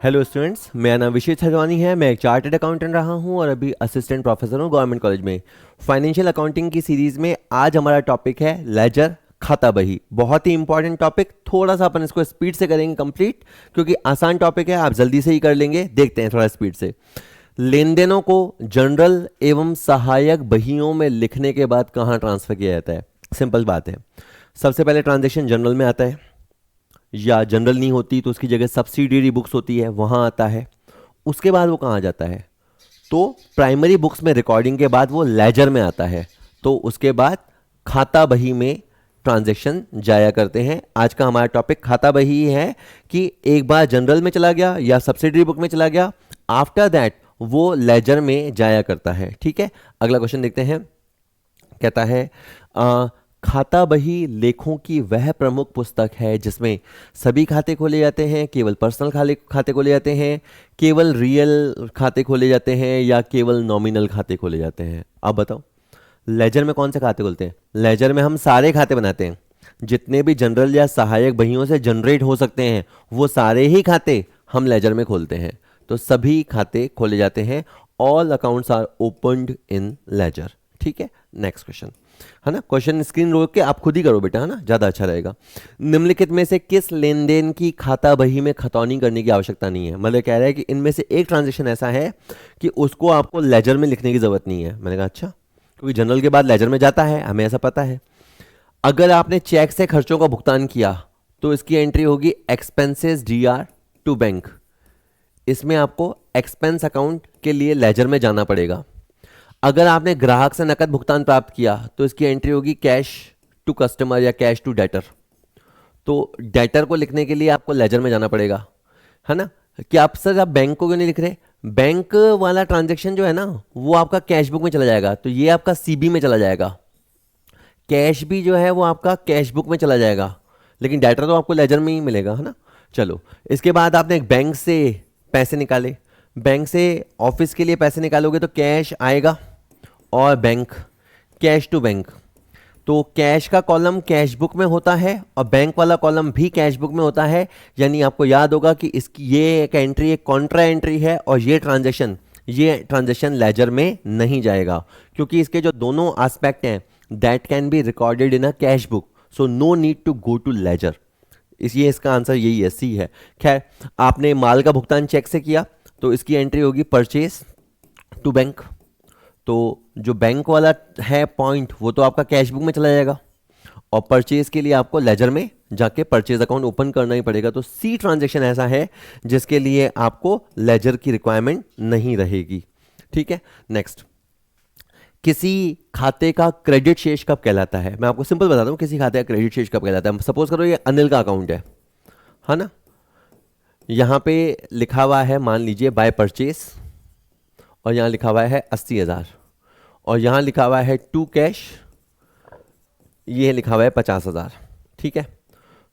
Hello students, मेरा नाम विशेष हरवानी है। मैं एक चार्टर्ड अकाउंटेंट रहा हूं और अभी असिस्टेंट प्रोफेसर हूं गवर्नमेंट कॉलेज में। फाइनेंशियल अकाउंटिंग की सीरीज में आज हमारा टॉपिक है लेजर, खाता बही। बहुत ही इंपॉर्टेंट टॉपिक। थोड़ा सा अपन इसको स्पीड से करेंगे कंप्लीट, क्योंकि आसान टॉपिक है, आप जल्दी से ही कर लेंगे। देखते हैं थोड़ा स्पीड से। लेन देनों को जनरल एवं सहायक बहियों में लिखने के बाद कहाँ ट्रांसफर किया जाता है? सिंपल बात है, सबसे पहले ट्रांजेक्शन जनरल में आता है, या जनरल नहीं होती तो उसकी जगह सब्सिडियरी बुक्स होती है, वहाँ आता है। उसके बाद वो कहाँ जाता है? तो प्राइमरी बुक्स में रिकॉर्डिंग के बाद वो लेजर में आता है। तो उसके बाद खाता बही में ट्रांजैक्शन जाया करते हैं। आज का हमारा टॉपिक खाता बही है कि एक बार जनरल में चला गया या सब्सिडरी बुक में चला गया, आफ्टर दैट वो लेजर में जाया करता है। ठीक है, अगला क्वेश्चन देखते हैं। कहता है खाता बही लेखों की वह प्रमुख पुस्तक है जिसमें सभी खाते खोले जाते हैं, केवल पर्सनल खाते खोले जाते हैं, केवल रियल खाते खोले जाते हैं, या केवल नॉमिनल खाते खोले जाते हैं? अब बताओ, लेजर में कौन से खाते खोलते हैं? लेजर में हम सारे खाते बनाते हैं, जितने भी जनरल या सहायक बहियों से जनरेट हो सकते हैं वो सारे ही खाते हम लेजर में खोलते हैं। तो सभी खाते खोले जाते हैं। All accounts are opened in ledger. ठीक है, नेक्स्ट क्वेश्चन है ना। क्वेश्चन स्क्रीन रोक के आप खुद ही करो बेटा, है ना, ज्यादा अच्छा रहेगा। निम्नलिखित में से किस लेन देन की खाता बही में खतौनी करने की आवश्यकता नहीं है? मतलब कह रहा है कि इनमें से एक ट्रांजेक्शन ऐसा है कि उसको आपको लेजर में लिखने की जरूरत नहीं है। मैंने कहा अच्छा, क्योंकि जनरल के बाद लेजर में जाता है, हमें ऐसा पता है। अगर आपने चेक से खर्चों का भुगतान किया तो इसकी एंट्री होगी एक्सपेंसेस डीआर टू बैंक। इसमें आपको एक्सपेंस अकाउंट के लिए लेजर में जाना पड़ेगा। अगर आपने ग्राहक से नकद भुगतान प्राप्त किया तो इसकी एंट्री होगी कैश टू कस्टमर या कैश टू डेटर। तो डेटर को लिखने के लिए आपको लेजर में जाना पड़ेगा, है ना। कि आप सर आप बैंक को क्यों नहीं लिख रहे? बैंक वाला ट्रांजैक्शन जो है ना वो आपका कैश बुक में चला जाएगा, तो ये आपका सीबी में चला जाएगा। कैश भी जो है वो आपका कैश बुक में चला जाएगा, लेकिन डेटर तो आपको लेजर में ही मिलेगा, है ना। चलो, इसके बाद आपने एक बैंक से पैसे निकाले। बैंक से ऑफिस के लिए पैसे निकालोगे तो कैश आएगा और बैंक, कैश टू बैंक। तो कैश का कॉलम कैश बुक में होता है और बैंक वाला कॉलम भी कैश बुक में होता है। यानी आपको याद होगा कि इसकी ये एक एंट्री एक कॉन्ट्रा एंट्री है और ये ट्रांजैक्शन लेजर में नहीं जाएगा, क्योंकि इसके जो दोनों एस्पेक्ट हैं that can be recorded in a cash book, so no need to go to ledger. इसलिए इसका आंसर यही है, सी है। खैर, आपने माल का भुगतान चेक से किया तो इसकी एंट्री होगी परचेज टू बैंक। तो जो बैंक वाला है पॉइंट वो तो आपका कैश बुक में चला जाएगा, और परचेज के लिए आपको लेजर में जाके परचेज अकाउंट ओपन करना ही पड़ेगा। तो सी ट्रांजैक्शन ऐसा है जिसके लिए आपको लेजर की रिक्वायरमेंट नहीं रहेगी। ठीक है, नेक्स्ट। किसी खाते का क्रेडिट शेष कब कहलाता है? मैं आपको सिंपल बताता हूँ किसी खाते का क्रेडिट शेष कब कहलाता है। सपोज करो ये अनिल का अकाउंट है ना। यहाँ पे लिखा हुआ है, मान लीजिए बाय परचेज, और यहाँ लिखा हुआ है 80,000, और यहाँ लिखा हुआ है टू कैश, ये लिखा हुआ है 50,000। ठीक है,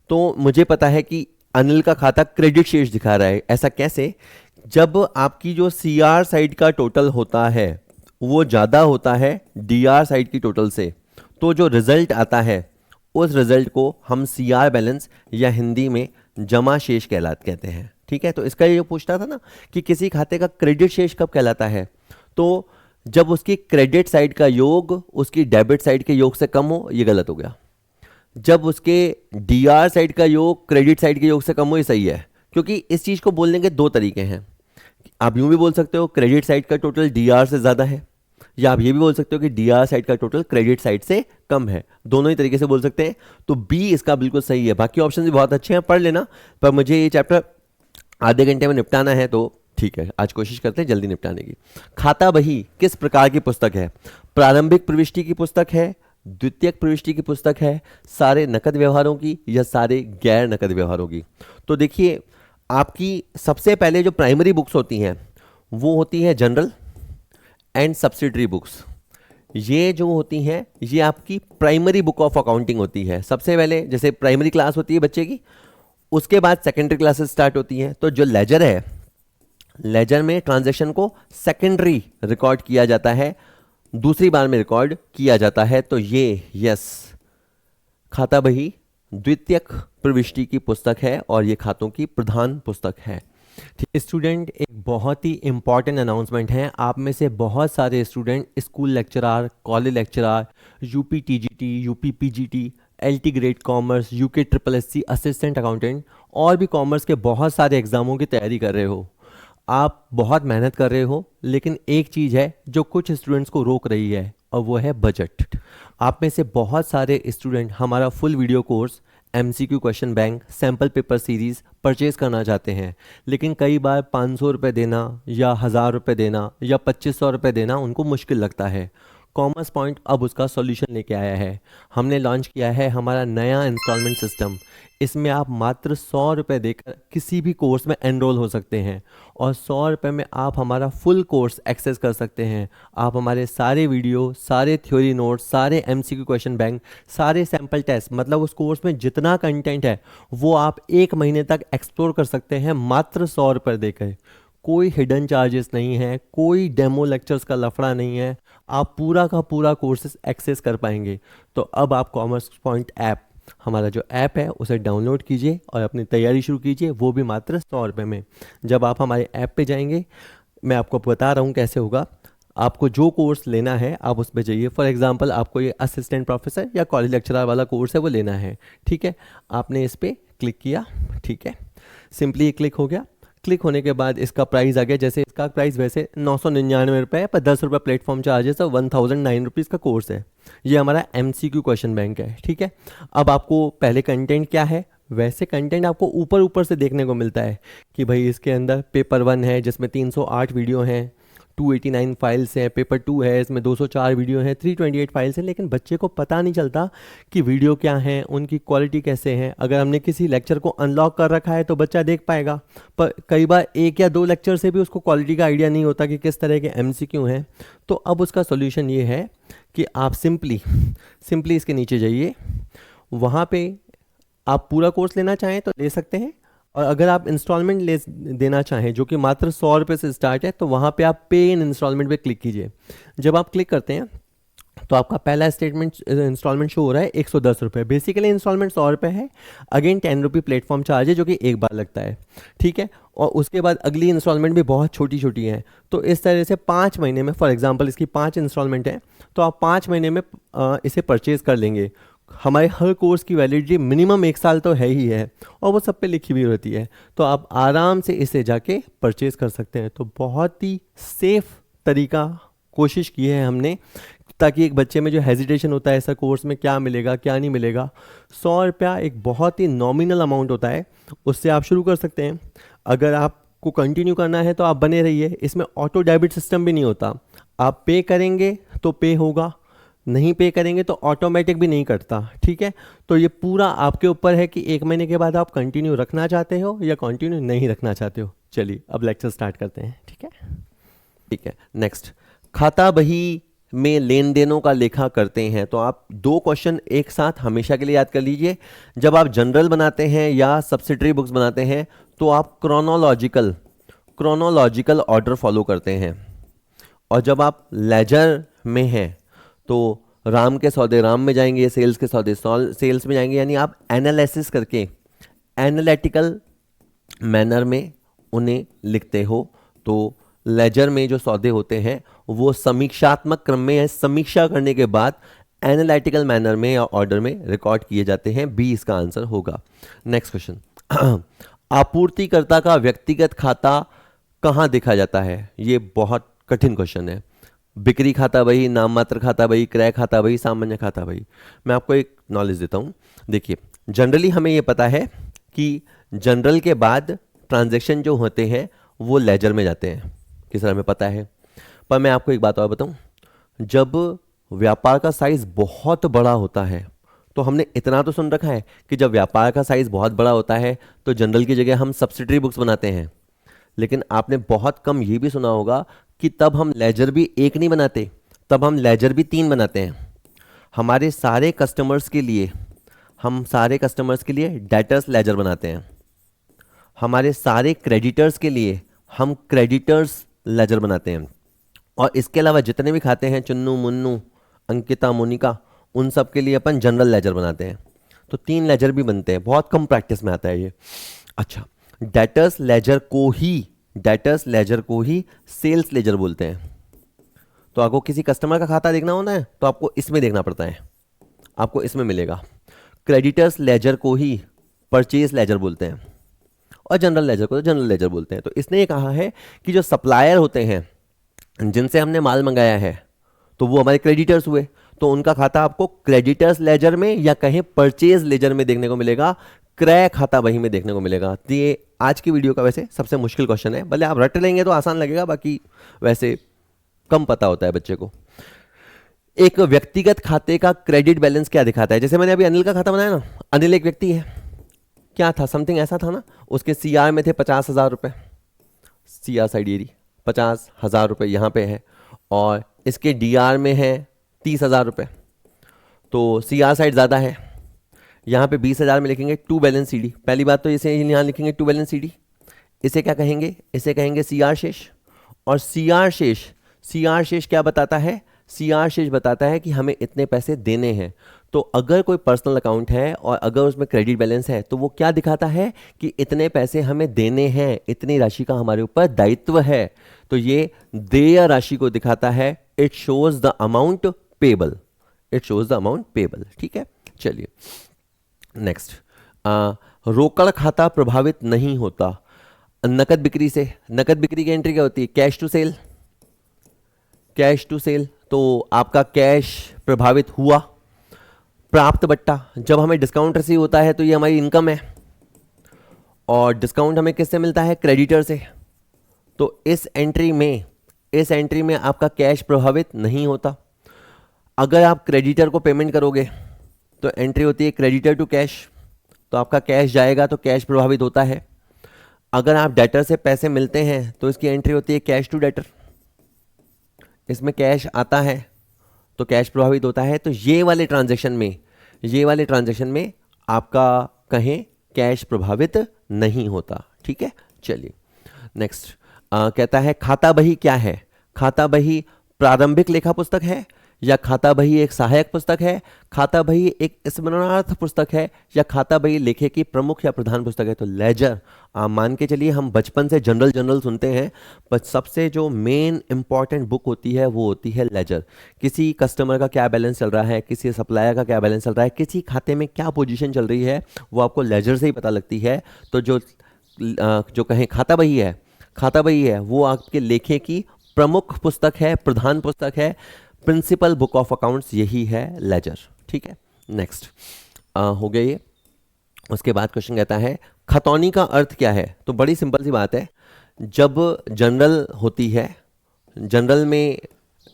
तो मुझे पता है कि अनिल का खाता क्रेडिट शेष दिखा रहा है। ऐसा कैसे? जब आपकी जो सीआर साइड का टोटल होता है वो ज़्यादा होता है डीआर साइड की टोटल से, तो जो रिजल्ट आता है उस रिजल्ट को हम सीआर बैलेंस या हिंदी में जमा शेष कहते हैं। ठीक है, तो इसका ये पूछता था ना कि किसी खाते का क्रेडिट शेष कब कहलाता है, तो जब उसकी क्रेडिट साइड का योग उसकी डेबिट साइड के योग से कम हो। ये गलत हो गया। जब उसके डीआर साइड का योग क्रेडिट साइड के योग से कम हो, ये सही है। क्योंकि इस चीज को बोलने के दो तरीके हैं। आप यूं भी बोल सकते हो क्रेडिट साइड का टोटल डीआर से ज्यादा है, या आप ये भी बोल सकते हो कि डीआर साइड का टोटल क्रेडिट साइड से कम है। दोनों ही तरीके से बोल सकते हैं। तो बी इसका बिल्कुल सही है। बाकी ऑप्शन भी बहुत अच्छे हैं, पढ़ लेना, पर मुझे ये चैप्टर आधे घंटे में निपटाना है, तो ठीक है, आज कोशिश करते हैं जल्दी निपटाने की। खाता बही किस प्रकार की पुस्तक है? प्रारंभिक प्रविष्टि की पुस्तक है, द्वितीयक प्रविष्टि की पुस्तक है, सारे नकद व्यवहारों की, या सारे गैर नकद व्यवहारों की? तो देखिए, आपकी सबसे पहले जो प्राइमरी बुक्स होती हैं वो होती है जनरल एंड सब्सिडरी बुक्स। ये जो होती हैं ये आपकी प्राइमरी बुक ऑफ अकाउंटिंग होती है। सबसे पहले जैसे प्राइमरी क्लास होती है बच्चे की, उसके बाद सेकेंडरी क्लासेस स्टार्ट होती हैं। तो जो लेजर है, लेजर में ट्रांजैक्शन को सेकेंडरी रिकॉर्ड किया जाता है, दूसरी बार में रिकॉर्ड किया जाता है। तो ये यस, खाता बही द्वितीयक प्रविष्टि की पुस्तक है और ये खातों की प्रधान पुस्तक है। स्टूडेंट, एक बहुत ही इम्पॉर्टेंट अनाउंसमेंट है। आप में से बहुत सारे student school lecturer, college lecturer, UP TGT, UP PGT, LT grade commerce, UK triple SC assistant accountant और भी कॉमर्स के बहुत सारे एग्जामों की तैयारी कर रहे हो। आप बहुत मेहनत कर रहे हो, लेकिन एक चीज़ है जो कुछ स्टूडेंट्स को रोक रही है, और वो है बजट। आप में से बहुत सारे स्टूडेंट हमारा full video course, MCQ question bank, sample paper series purchase करना चाहते हैं, लेकिन कई बार 500 रुपये देना या 1000 रुपये देना या 2500 रुपये देना उनको मुश्किल लगता है। कॉमर्स पॉइंट अब उसका सॉल्यूशन लेके आया है। हमने लॉन्च किया है हमारा नया इंस्टॉलमेंट सिस्टम। इसमें आप मात्र 100 रुपये देकर किसी भी कोर्स में एनरोल हो सकते हैं, और 100 रुपये में आप हमारा फुल कोर्स एक्सेस कर सकते हैं। आप हमारे सारे वीडियो, सारे थ्योरी नोट्स, सारे एमसीक्यू क्वेश्चन बैंक, सारे सैम्पल टेस्ट, मतलब उस कोर्स में जितना कंटेंट है वो आप 1 महीने तक एक्सप्लोर कर सकते हैं मात्र 100 रुपये देकर। कोई हिडन चार्जेस नहीं है, कोई डेमो लेक्चर्स का लफड़ा नहीं है, आप पूरा का पूरा कोर्सेज एक्सेस कर पाएंगे। तो अब आप कॉमर्स पॉइंट ऐप, हमारा जो ऐप है उसे डाउनलोड कीजिए और अपनी तैयारी शुरू कीजिए, वो भी मात्र 100 रुपये में। जब आप हमारे ऐप पे जाएंगे, मैं आपको बता रहा हूँ कैसे होगा। आपको जो कोर्स लेना है आप उस पर जाइए। फॉर एग्जांपल आपको ये असिस्टेंट प्रोफेसर या कॉलेज लेक्चरर वाला कोर्स है वो लेना है, ठीक है। आपने इस पर क्लिक किया, ठीक है, सिंपली क्लिक हो गया। क्लिक होने के बाद इसका प्राइस आ गया। जैसे इसका प्राइस वैसे 999 रुपये है, पर 10 रुपये प्लेटफॉर्म चार्जेस है, 1009 रुपीज़ का कोर्स है। ये हमारा एमसीक्यू क्वेश्चन बैंक है, ठीक है। अब आपको पहले कंटेंट क्या है, वैसे कंटेंट आपको ऊपर ऊपर से देखने को मिलता है कि भाई इसके अंदर पेपर 1 है जिसमें 308 वीडियो हैं, 289 फाइल्स हैं। पेपर 2 है, इसमें 204 वीडियो हैं, 328 फाइल्स हैं। लेकिन बच्चे को पता नहीं चलता कि वीडियो क्या है, उनकी क्वालिटी कैसे है। अगर हमने किसी लेक्चर को अनलॉक कर रखा है तो बच्चा देख पाएगा, पर कई बार 1 या 2 लेक्चर से भी उसको क्वालिटी का आइडिया नहीं होता कि किस तरह के एमसीक्यू हैं। तो अब उसका सोल्यूशन ये है कि आप सिंपली इसके नीचे जाइए। वहाँ पे आप पूरा कोर्स लेना चाहें तो ले सकते हैं, और अगर आप इंस्टॉलमेंट ले देना चाहें जो कि मात्र 100 रुपये से स्टार्ट है, तो वहाँ पे आप पे इन इंस्टॉलमेंट पे क्लिक कीजिए। जब आप क्लिक करते हैं तो आपका पहला स्टेटमेंट इंस्टॉलमेंट शो हो रहा है 110 रुपये। बेसिकली इंस्टॉलमेंट 100 रुपये है, अगेन 10 रुपये प्लेटफॉर्म चार्ज है जो कि एक बार लगता है, ठीक है। और उसके बाद अगली इंस्टॉलमेंट भी बहुत छोटी छोटी है। तो इस तरह से 5 महीने में, फॉर एग्जांपल इसकी 5 इंस्टॉलमेंट है, तो आप 5 महीने में इसे परचेज़ कर लेंगे। हमारे हर कोर्स की वैलिडिटी मिनिमम 1 साल तो है ही है, और वो सब पे लिखी हुई रहती है। तो आप आराम से इसे जाके परचेज़ कर सकते हैं। तो बहुत ही सेफ तरीका कोशिश की है हमने, ताकि एक बच्चे में जो हेजिटेशन होता है ऐसा कोर्स में क्या मिलेगा क्या नहीं मिलेगा। 100 रुपया एक बहुत ही नॉमिनल अमाउंट होता है, उससे आप शुरू कर सकते हैं। अगर आपको कंटिन्यू करना है तो आप बने रहिए। इसमें ऑटो डेबिट सिस्टम भी नहीं होता, आप पे करेंगे तो पे होगा, नहीं पे करेंगे तो ऑटोमेटिक भी नहीं कटता, ठीक है। तो ये पूरा आपके ऊपर है कि 1 महीने के बाद आप कंटिन्यू रखना चाहते हो या कंटिन्यू नहीं रखना चाहते हो। चलिए अब लेक्चर स्टार्ट करते हैं, ठीक है। ठीक है, नेक्स्ट, खाता बही में लेन देनों का लेखा करते हैं। तो आप 2 क्वेश्चन एक साथ हमेशा के लिए याद कर लीजिए। जब आप जनरल बनाते हैं या सब्सिडरी बुक्स बनाते हैं तो आप क्रोनोलॉजिकल ऑर्डर फॉलो करते हैं, और जब आप लेजर में हैं तो राम के सौदे राम में जाएंगे, सेल्स के सौदे सेल्स में जाएंगे। यानी आप एनालिसिस करके एनालिटिकल मैनर में उन्हें लिखते हो। तो लेजर में जो सौदे होते हैं वो समीक्षात्मक क्रम में, समीक्षा करने के बाद एनालिटिकल मैनर में या ऑर्डर में रिकॉर्ड किए जाते हैं। बी इसका आंसर होगा। नेक्स्ट क्वेश्चन, आपूर्तिकर्ता का व्यक्तिगत खाता कहाँ देखा जाता है? ये बहुत कठिन क्वेश्चन है। बिक्री खाता बही, नाम मात्र खाता बही, क्रय खाता बही, सामान्य खाता बही। मैं आपको एक नॉलेज देता हूँ। देखिए, जनरली हमें ये पता है कि जनरल के बाद ट्रांजैक्शन जो होते हैं वो लेजर में जाते हैं, किस तरह हमें पता है। पर मैं आपको एक बात और बताऊँ, जब व्यापार का साइज बहुत बड़ा होता है तो हमने इतना तो सुन रखा है कि जब व्यापार का साइज बहुत बड़ा होता है तो जनरल की जगह हम सब्सिडरी बुक्स बनाते हैं। लेकिन आपने बहुत कम ये भी सुना होगा कि तब हम लेजर भी 1 नहीं बनाते, तब हम लेजर भी 3 बनाते हैं। हमारे सारे कस्टमर्स के लिए डेटर्स लेजर बनाते हैं। हमारे सारे क्रेडिटर्स के लिए हम क्रेडिटर्स लेजर बनाते हैं। और इसके अलावा जितने भी खाते हैं, चुन्नू, मुन्नू, अंकिता, मोनिका, उन सब के लिए अपन जनरल लेजर बनाते हैं। तो 3 लेजर भी बनते हैं, बहुत कम प्रैक्टिस में आता है ये। अच्छा, डेटर्स लेजर को ही सेल्स लेजर बोलते हैं। तो आपको किसी कस्टमर का खाता देखना होता है तो आपको इसमें देखना पड़ता है, आपको इसमें मिलेगा। क्रेडिटर्स लेजर को ही परचेज लेजर बोलते हैं और जनरल लेजर को तो जनरल लेजर बोलते हैं। तो इसने ये कहा है कि जो सप्लायर होते हैं जिनसे हमने माल मंगाया है तो वो हमारे क्रेडिटर्स हुए, तो उनका खाता आपको क्रेडिटर्स लेजर में या कहीं परचेज लेजर में देखने को मिलेगा, क्रय खाता बही में देखने को मिलेगा। तो ये आज की वीडियो का वैसे सबसे मुश्किल क्वेश्चन है, भले आप रट लेंगे तो आसान लगेगा, बाकी वैसे कम पता होता है बच्चे को। एक व्यक्तिगत खाते का क्रेडिट बैलेंस क्या दिखाता है? जैसे मैंने अभी अनिल का खाता बनाया ना, अनिल एक व्यक्ति है, क्या था, समथिंग ऐसा था ना, उसके सीआर में थे 50,000 रुपये, सीआर साइड एरी 50,000 रुपये यहाँ पे है, और इसके डीआर में है 30,000 रुपये, तो सीआर साइड ज़्यादा है। यहाँ पे 20,000 में लिखेंगे टू बैलेंस सीडी। पहली बात तो इसे यहाँ लिखेंगे टू बैलेंस सीडी, इसे क्या कहेंगे, इसे कहेंगे सीआर शेष। और सीआर शेष क्या बताता है? सीआर शेष बताता है कि हमें इतने पैसे देने हैं। तो अगर कोई पर्सनल अकाउंट है और अगर उसमें क्रेडिट बैलेंस है तो वो क्या दिखाता है कि इतने पैसे हमें देने हैं, इतनी राशि का हमारे ऊपर दायित्व है। तो ये देय राशि को दिखाता है, it shows the amount payable, it shows the amount payable. ठीक है, चलिए नेक्स्ट। रोकड़ खाता प्रभावित नहीं होता नकद बिक्री से। नकद बिक्री की एंट्री क्या होती है? Cash to sale, cash to sale. तो आपका कैश प्रभावित हुआ। प्राप्त बट्टा, जब हमें डिस्काउंट रिसीव होता है तो ये हमारी इनकम है, और डिस्काउंट हमें किससे मिलता है? क्रेडिटर से। तो इस एंट्री में आपका कैश प्रभावित नहीं होता। अगर आप क्रेडिटर को पेमेंट करोगे तो एंट्री होती है क्रेडिटर टू कैश, तो आपका कैश जाएगा तो कैश प्रभावित होता है। अगर आप डेटर से पैसे मिलते हैं तो इसकी एंट्री होती है कैश टू डेटर, इसमें कैश आता है तो कैश प्रभावित होता है। तो ये वाले ट्रांजैक्शन में आपका कहें कैश प्रभावित नहीं होता। ठीक है, चलिए नेक्स्ट। कहता है खाता बही क्या है? खाता बही प्रारंभिक लेखा पुस्तक है, या खाता बही एक सहायक पुस्तक है, खाता बही एक स्मरणार्थ पुस्तक है, या खाता बही लेखे की प्रमुख या प्रधान पुस्तक है? तो लेजर, मान के चलिए हम बचपन से जनरल सुनते हैं, पर सबसे जो मेन इंपॉर्टेंट बुक होती है वो होती है लेजर। किसी कस्टमर का क्या बैलेंस चल रहा है, किसी सप्लायर का क्या बैलेंस चल रहा है, किसी खाते में क्या पोजीशन चल रही है, वो आपको लेजर से ही पता लगती है। तो जो कहें खाता बही है वो आपके लेखे की प्रमुख पुस्तक है, प्रधान पुस्तक है, प्रिंसिपल बुक ऑफ अकाउंट्स यही है लेजर। ठीक है, नेक्स्ट हो गया ये। उसके बाद क्वेश्चन कहता है खतौनी का अर्थ क्या है? तो बड़ी सिंपल सी बात है, जब जनरल होती है, जनरल में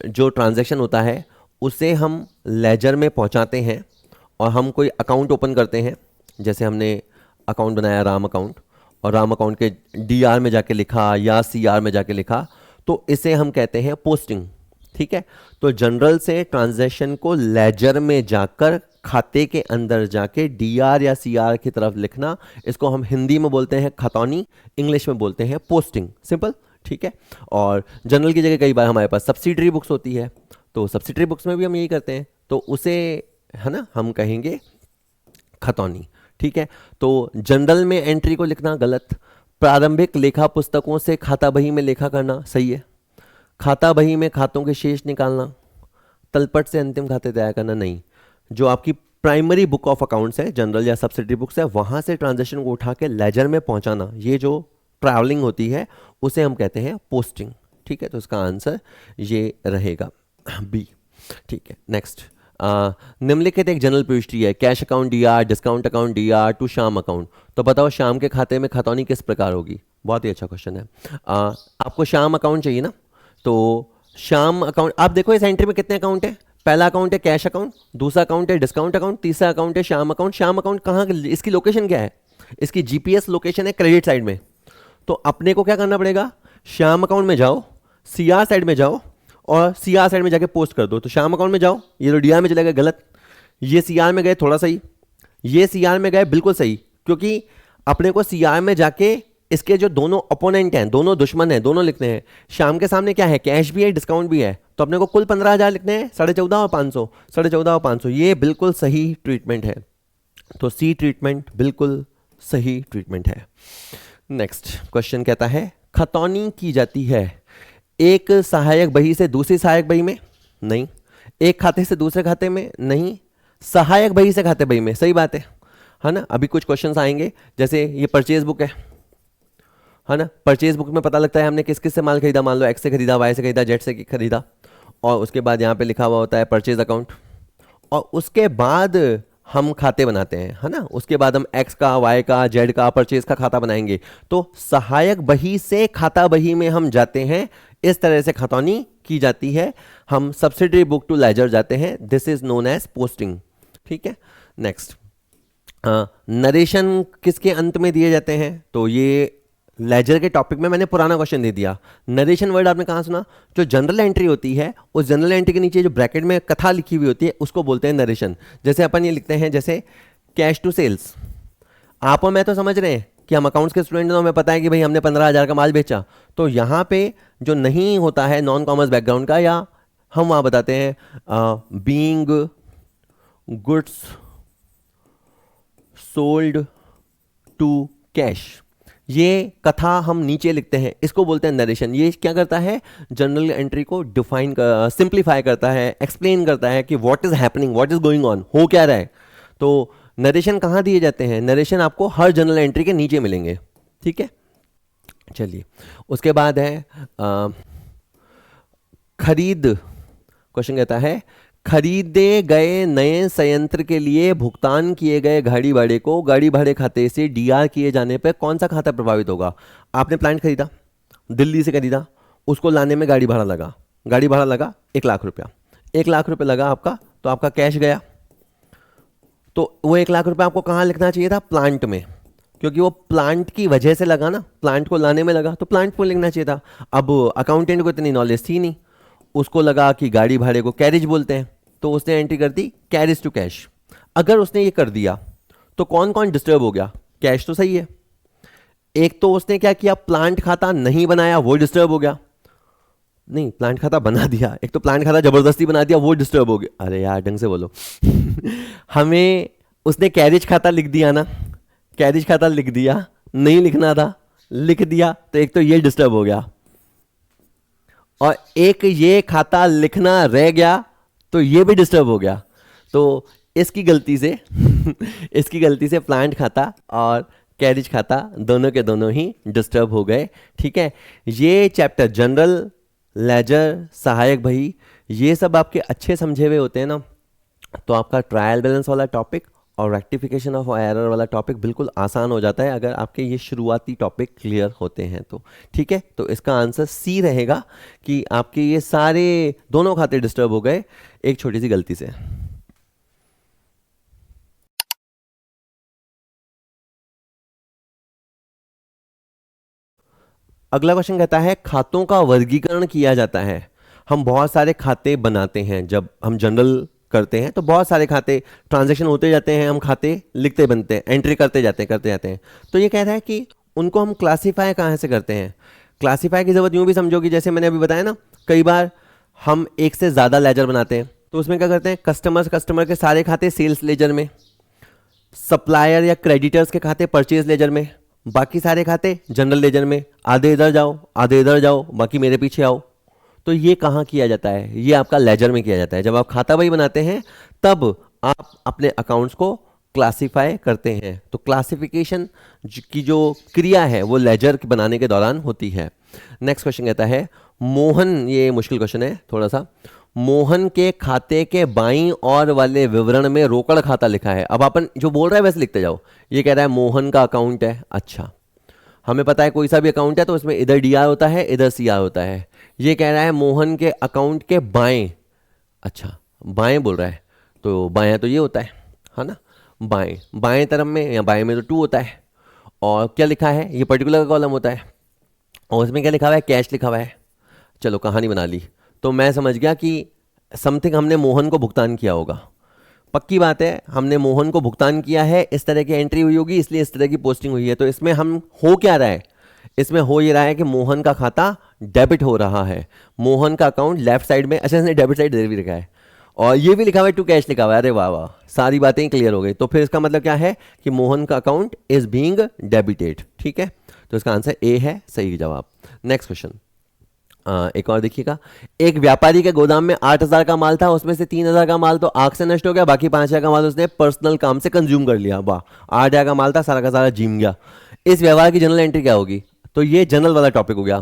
जो ट्रांजैक्शन होता है उसे हम लेजर में पहुंचाते हैं और हम कोई अकाउंट ओपन करते हैं। जैसे हमने अकाउंट बनाया राम अकाउंट, और राम अकाउंट के डीआर में जाके लिखा या सीआर में जाके लिखा, तो इसे हम कहते हैं पोस्टिंग। ठीक है, तो जनरल से ट्रांजैक्शन को लेजर में जाकर खाते के अंदर जाके डीआर या सीआर की तरफ लिखना, इसको हम हिंदी में बोलते हैं खतौनी, इंग्लिश में बोलते हैं पोस्टिंग। सिंपल, ठीक है। और जनरल की जगह कई बार हमारे पास सब्सिडरी बुक्स होती है, तो सब्सिडरी बुक्स में भी हम यही करते हैं, तो उसे है ना हम कहेंगे खतौनी। ठीक है, तो जनरल में एंट्री को लिखना गलत, प्रारंभिक लेखा पुस्तकों से खाता बही में लेखा करना सही है, खाता बही में खातों के शेष निकालना, तलपट से अंतिम खाते तैयार करना नहीं। जो आपकी प्राइमरी बुक ऑफ अकाउंट्स है, जनरल या सब्सिडरी बुक्स है, वहाँ से ट्रांजैक्शन को उठा के लेजर में पहुँचाना, ये जो ट्रैवलिंग होती है उसे हम कहते हैं पोस्टिंग। ठीक है, तो इसका आंसर ये रहेगा बी। ठीक है, नेक्स्ट। निम्नलिखित एक जनरल प्रविष्टि है, cash account DR, discount account DR to Shyam account. तो बताओ श्याम के खाते में खतौनी किस प्रकार होगी? बहुत ही अच्छा क्वेश्चन है। आपको श्याम अकाउंट चाहिए ना, तो श्याम अकाउंट आप देखो इस एंट्री में कितने अकाउंट है। पहला अकाउंट है कैश अकाउंट, दूसरा अकाउंट है डिस्काउंट अकाउंट, तीसरा अकाउंट है श्याम अकाउंट। श्याम अकाउंट कहाँ, इसकी लोकेशन क्या है? इसकी जीपीएस लोकेशन है क्रेडिट साइड में। तो अपने को क्या करना पड़ेगा, श्याम अकाउंट में जाओ, सीआर साइड में जाओ और सीआर साइड में जाके पोस्ट कर दो। तो श्याम अकाउंट में जाओ, ये तो डीआर में चले गए गलत, ये सीआर में गए थोड़ा सही, ये सीआर में गए बिल्कुल सही, क्योंकि अपने को सीआर में जाके इसके जो दोनों अपोनेंट हैं, दोनों दुश्मन हैं, दोनों लिखने हैं। श्याम के सामने क्या है, कैश भी है डिस्काउंट भी है, तो अपने को कुल 15,000 लिखने हैं, 14,500 और 500, 14,500 और 500, ये बिल्कुल सही ट्रीटमेंट है। तो सी ट्रीटमेंट बिल्कुल सही ट्रीटमेंट है। नेक्स्ट क्वेश्चन कहता है खतौनी की जाती है एक सहायक बही से दूसरी सहायक बही में, नहीं। एक खाते से दूसरे खाते में, नहीं। सहायक बही से खाते बही में, सही बात है ना। अभी कुछ क्वेश्चंस आएंगे, जैसे ये परचेज बुक है ना। परचेज बुक में पता लगता है हमने किस किस से माल खरीदा, मान लो एक्स से खरीदा, वाई से खरीदा, जेड से खरीदा, और उसके बाद यहाँ पे लिखा हुआ होता है परचेज अकाउंट, और उसके बाद हम खाते बनाते हैं, है ना। उसके बाद हम एक्स का, वाई का, जेड का, परचेज का खाता बनाएंगे। तो सहायक बही से खाता बही में हम जाते हैं, इस तरह से खतौनी की जाती है। हम सब्सिडरी बुक टू लेजर जाते हैं, this is known as posting. ठीक है। नेक्स्ट, नरेशन किसके अंत में दिए जाते हैं, तो ये लेजर के टॉपिक में मैंने पुराना क्वेश्चन दे दिया। नरेशन वर्ड आपने कहाँ सुना, जो जनरल एंट्री होती है उस जनरल एंट्री के नीचे जो ब्रैकेट में कथा लिखी हुई होती है उसको बोलते हैं नरेशन। जैसे अपन ये लिखते हैं, जैसे कैश टू सेल्स। आप और मैं तो समझ रहे हैं कि हम अकाउंट्स के स्टूडेंट हैं, हमें पता है कि भाई हमने 15,000 का माल बेचा। तो यहाँ पे जो नहीं होता है नॉन कॉमर्स बैकग्राउंड का, या हम वहाँ बताते हैं being goods sold to cash, ये कथा हम नीचे लिखते हैं, इसको बोलते हैं नरेशन। ये क्या करता है, जनरल एंट्री को डिफाइन सिंप्लीफाई करता है, एक्सप्लेन करता है कि what is happening, what is going on, हो क्या रहा है। तो नरेशन कहाँ दिए जाते हैं, नरेशन आपको हर जनरल एंट्री के नीचे मिलेंगे। ठीक है, चलिए उसके बाद है खरीद। क्वेश्चन कहता है खरीदे गए नए संयंत्र के लिए भुगतान किए गए गाड़ी भाड़े को गाड़ी भाड़े खाते से डीआर किए जाने पर कौन सा खाता प्रभावित होगा। आपने प्लांट खरीदा, दिल्ली से खरीदा, उसको लाने में गाड़ी भाड़ा लगा, गाड़ी भाड़ा लगा 1,00,000 रुपया, 1,00,000 रुपया लगा आपका, तो आपका कैश गया। तो वो 1,00,000 रुपया आपको कहाँ लिखना चाहिए था, प्लांट में, क्योंकि वो प्लांट की वजह से लगा ना, प्लांट को लाने में लगा, तो प्लांट में लिखना चाहिए था। अब अकाउंटेंट को इतनी नॉलेज थी नहीं, उसको लगा कि गाड़ी भाड़े को कैरिज बोलते हैं, तो उसने एंट्री कर दी कैरिज टू कैश। अगर उसने ये कर दिया तो कौन कौन डिस्टर्ब हो गया, कैश तो सही है, एक तो उसने क्या किया, प्लांट खाता नहीं बनाया, वो डिस्टर्ब हो गया। नहीं, प्लांट खाता बना दिया, एक तो प्लांट खाता जबरदस्ती बना दिया, वो डिस्टर्ब हो गया। अरे यार ढंग से बोलो हमें उसने कैरिज खाता लिख दिया ना, कैरिज खाता लिख दिया, नहीं लिखना था, लिख दिया, तो एक तो ये डिस्टर्ब हो गया, और एक ये खाता लिखना रह गया, तो ये भी डिस्टर्ब हो गया। तो इसकी गलती से इसकी गलती से प्लांट खाता और कैरिज खाता दोनों के दोनों ही डिस्टर्ब हो गए। ठीक है, ये चैप्टर जनरल, लेजर, सहायक बही, ये सब आपके अच्छे समझे हुए होते हैं ना, तो आपका ट्रायल बैलेंस वाला टॉपिक और रेक्टिफिकेशन ऑफ एरर वाला टॉपिक बिल्कुल आसान हो जाता है अगर आपके ये शुरुआती टॉपिक क्लियर होते हैं तो। ठीक है, तो इसका आंसर सी रहेगा कि आपके ये सारे दोनों खाते डिस्टर्ब हो गए एक छोटी सी गलती से। अगला क्वेश्चन कहता है खातों का वर्गीकरण किया जाता है। हम बहुत सारे खाते बनाते हैं, जब हम जनरल करते हैं तो बहुत सारे खाते ट्रांजैक्शन होते जाते हैं, हम खाते लिखते बनते हैं, एंट्री करते जाते हैं। तो ये कह रहा है कि उनको हम क्लासीफाई कहाँ से करते हैं। क्लासीफाई की ज़रूरत यूँ भी समझोगी, जैसे मैंने अभी बताया ना, कई बार हम एक से ज़्यादा लेजर बनाते हैं, तो उसमें क्या करते हैं, कस्टमर के सारे खाते सेल्स लेजर में, सप्लायर या क्रेडिटर्स के खाते परचेज लेजर में, बाकी सारे खाते जनरल लेजर में, आधे इधर जाओ आधे इधर जाओ, बाकी मेरे पीछे आओ। तो ये कहाँ किया जाता है, ये आपका लेजर में किया जाता है। जब आप खाता बही बनाते हैं तब आप अपने अकाउंट्स को क्लासिफाई करते हैं। तो क्लासिफिकेशन की जो क्रिया है वो लेजर बनाने के दौरान होती है। नेक्स्ट क्वेश्चन कहता है मोहन, ये मुश्किल क्वेश्चन है थोड़ा सा, मोहन के खाते के बाईं ओर वाले विवरण में रोकड़ खाता लिखा है। अब अपन जो बोल रहा है वैसे लिखते जाओ। ये कह रहा है मोहन का अकाउंट है, अच्छा हमें पता है कोई सा भी अकाउंट है तो उसमें इधर डीआर होता है इधर सीआर होता है। ये कह रहा है मोहन के अकाउंट के बाएं, अच्छा बाएं बोल रहा है, तो बाएं तो ये होता है ना, बाएं बाएं तरफ में या बाएं में तो 2 होता है, और क्या लिखा है, ये पर्टिकुलर का कॉलम होता है, और उसमें क्या लिखा हुआ है, कैश लिखा हुआ है। चलो कहानी बना ली, तो मैं समझ गया कि समथिंग हमने मोहन को भुगतान किया होगा। पक्की बात है, हमने मोहन को भुगतान किया है, इस तरह की एंट्री हुई होगी, इसलिए इस तरह की पोस्टिंग हुई है। तो इसमें हम हो क्या रहा है, इसमें हो ये रहा है कि मोहन का खाता डेबिट हो रहा है, मोहन का अकाउंट लेफ्ट साइड में, अच्छा इसने डेबिट साइड दे भी रखा है, और ये भी लिखा हुआ है टू कैश लिखा हुआ है, अरे वाह वाह, सारी बातें क्लियर हो गई। तो फिर इसका मतलब क्या है कि मोहन का अकाउंट इज बीइंग डेबिटेड, ठीक है। तो इसका आंसर ए है सही जवाब। नेक्स्ट क्वेश्चन, एक और देखिएगा। एक व्यापारी के गोदाम में 8,000 का माल था, उसमें से 3,000 का माल तो आग से नष्ट हो गया, बाकी 5,000 का माल उसने पर्सनल काम से कंज्यूम कर लिया। वाह, 8,000 का माल था, सारा का सारा जीम गया। इस व्यवहार की जनरल एंट्री क्या होगी? तो ये जनरल वाला टॉपिक हो गया।